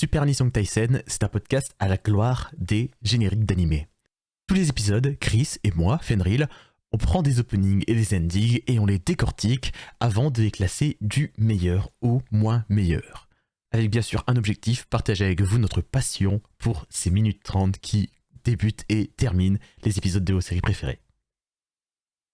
Super Nisong Taisen, c'est un podcast à la gloire des génériques d'animé. Tous les épisodes, Chris et moi, Fenrir, on prend des openings et des endings et on les décortique avant de les classer du meilleur au moins meilleur. Avec bien sûr un objectif, partager avec vous notre passion pour ces minutes 30 qui débutent et terminent les épisodes de vos séries préférées.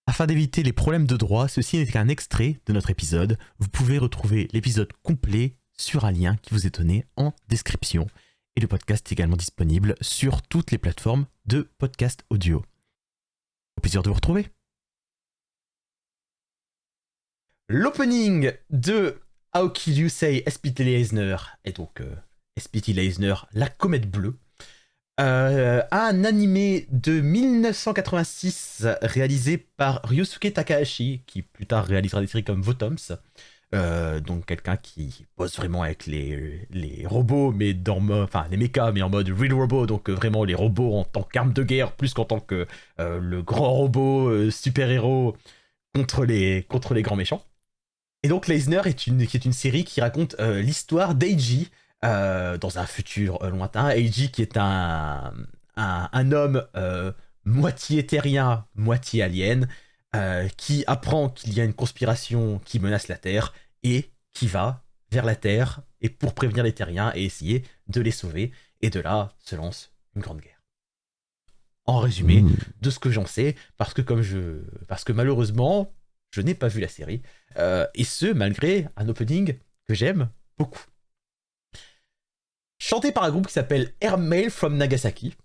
Afin d'éviter les problèmes de droit, ceci n'est qu'un extrait de notre épisode. Vous pouvez retrouver l'épisode complet sur un lien qui vous est donné en description. Et le podcast est également disponible sur toutes les plateformes de podcast audio. Au plaisir de vous retrouver. L'opening de Aoki Ryusei SPT Leisner, et donc SPT Leisner, la comète bleue, un animé de 1986 réalisé par Ryosuke Takahashi, qui plus tard réalisera des séries comme Votoms. Donc quelqu'un qui bosse vraiment avec les robots, mais les mechas, mais en mode real robot, donc vraiment les robots en tant qu'arme de guerre, plus qu'en tant que le grand robot super-héros contre les grands méchants. Et donc Leisner qui est une série qui raconte l'histoire d'Eiji dans un futur lointain. Eiji qui est un homme moitié terrien, moitié alien, qui apprend qu'il y a une conspiration qui menace la Terre et qui va vers la Terre et pour prévenir les terriens et essayer de les sauver. Et de là se lance une grande guerre. En résumé, de ce que j'en sais, parce que malheureusement, je n'ai pas vu la série, et ce, malgré un opening que j'aime beaucoup. Chanté par un groupe qui s'appelle Airmail from Nagasaki,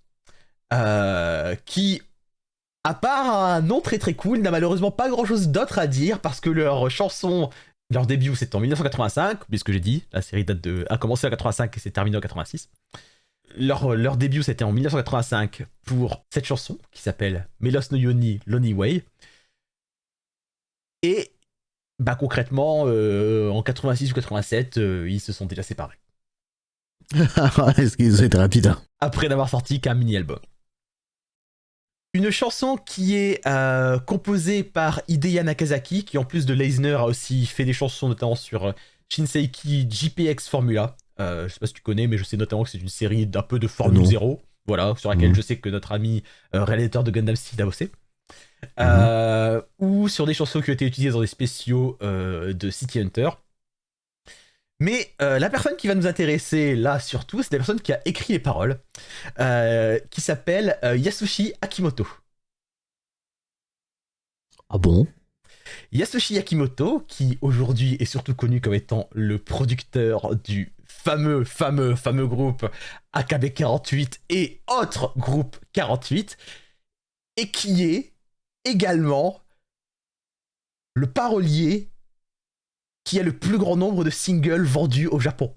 qui, à part un nom très très cool, n'a malheureusement pas grand chose d'autre à dire, parce que leur début c'était en 1985, puisque j'ai dit, la série a commencé en 85 et s'est terminée en 86. Leur début c'était en 1985 pour cette chanson qui s'appelle Melos no Yoni Lonely Way. Et concrètement, en 86 ou 87, ils se sont déjà séparés. Est-ce qu'ils ont été rapides, hein. Après n'avoir sorti qu'un mini-album. Une chanson qui est composée par Hideya Nakazaki, qui en plus de Leisner a aussi fait des chansons notamment sur Shinseiki GPX Formula. Je sais pas si tu connais, mais je sais notamment que c'est une série d'un peu de Formule 0, voilà, sur laquelle je sais que notre ami réalisateur de Gundam Seed a bossé. Ou sur des chansons qui ont été utilisées dans des spéciaux de City Hunter. Mais la personne qui va nous intéresser là surtout, c'est la personne qui a écrit les paroles, qui s'appelle Yasushi Akimoto. Ah bon? Yasushi Akimoto, qui aujourd'hui est surtout connu comme étant le producteur du fameux groupe AKB48 et autres groupes 48, et qui est également le parolier qui a le plus grand nombre de singles vendus au Japon.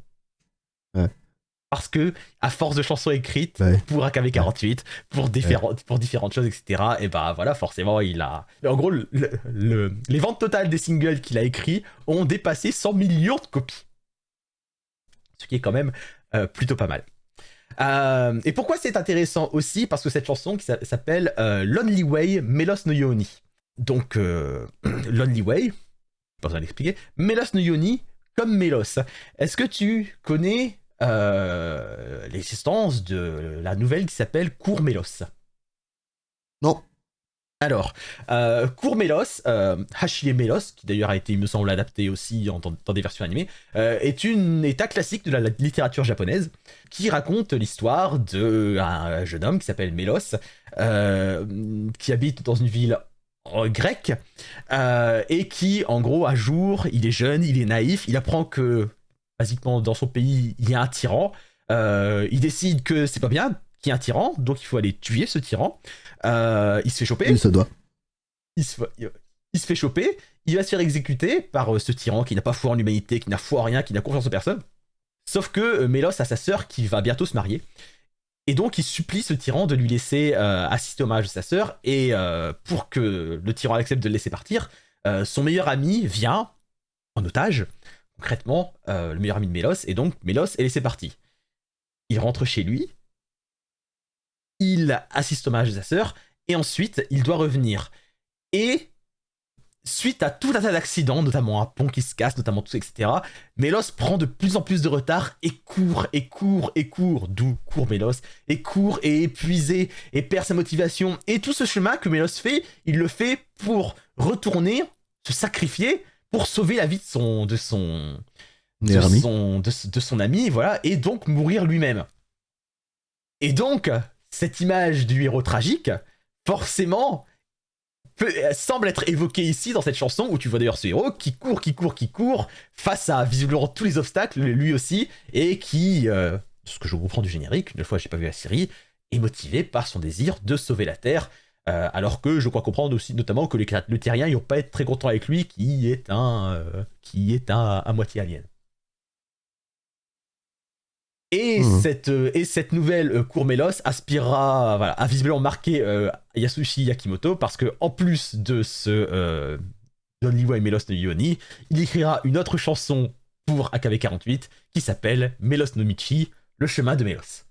Ouais. Parce que, à force de chansons écrites, pour AKB48, pour différentes choses, etc., et voilà, forcément, il a... En gros, les ventes totales des singles qu'il a écrits ont dépassé 100 millions de copies. Ce qui est quand même plutôt pas mal. Et pourquoi c'est intéressant aussi? Parce que cette chanson qui s'appelle Lonely Way, Melos no Yoni. Donc, Lonely Way, pas besoin d'expliquer, Melos no Yoni comme Melos. Est-ce que tu connais l'existence de la nouvelle qui s'appelle Cours Melos? Non. Alors, Cours Melos, Hachie Melos, qui d'ailleurs a été, il me semble, adapté aussi dans des versions animées, est un classique de la littérature japonaise qui raconte l'histoire d'un jeune homme qui s'appelle Melos, qui habite dans une ville grecque, et qui, en gros, un jour, il est jeune, il est naïf, il apprend que, basiquement, dans son pays, il y a un tyran, il décide que c'est pas bien qu'il y ait un tyran, donc il faut aller tuer ce tyran. Il se fait choper. Il se doit. Il se fait choper, il va se faire exécuter par ce tyran qui n'a pas foi en l'humanité, qui n'a foi en rien, qui n'a confiance en personne. Sauf que Melos a sa sœur qui va bientôt se marier. Et donc il supplie ce tyran de lui laisser assister au mariage de sa sœur, et pour que le tyran accepte de le laisser partir, son meilleur ami vient en otage, concrètement le meilleur ami de Melos, et donc Melos est laissé partir. Il rentre chez lui, il assiste au mariage de sa sœur, et ensuite il doit revenir. Et suite à tout un tas d'accidents, notamment un pont qui se casse, notamment tout ça, etc., Mélos prend de plus en plus de retard et court, et court, et court, d'où court Mélos, et court, et épuisé, et perd sa motivation. Et tout ce chemin que Mélos fait, il le fait pour retourner, se sacrifier, pour sauver la vie de son ami, voilà, et donc mourir lui-même. Et donc, cette image du héros tragique, forcément, semble être évoquée ici dans cette chanson, où tu vois d'ailleurs ce héros qui court, face à visiblement tous les obstacles, lui aussi, et qui, ce que je comprends du générique, une fois j'ai pas vu la série, est motivé par son désir de sauver la Terre, alors que je crois comprendre aussi notamment que les terriens ils vont pas être très contents avec lui, qui est à moitié alien. Et cette nouvelle cour Mélos aspirera, voilà, à visiblement marquer Yasushi Yakimoto, parce que en plus de ce Only Way Mélos no Yoni, il écrira une autre chanson pour AKB48 qui s'appelle Mélos no Michi, le chemin de Mélos.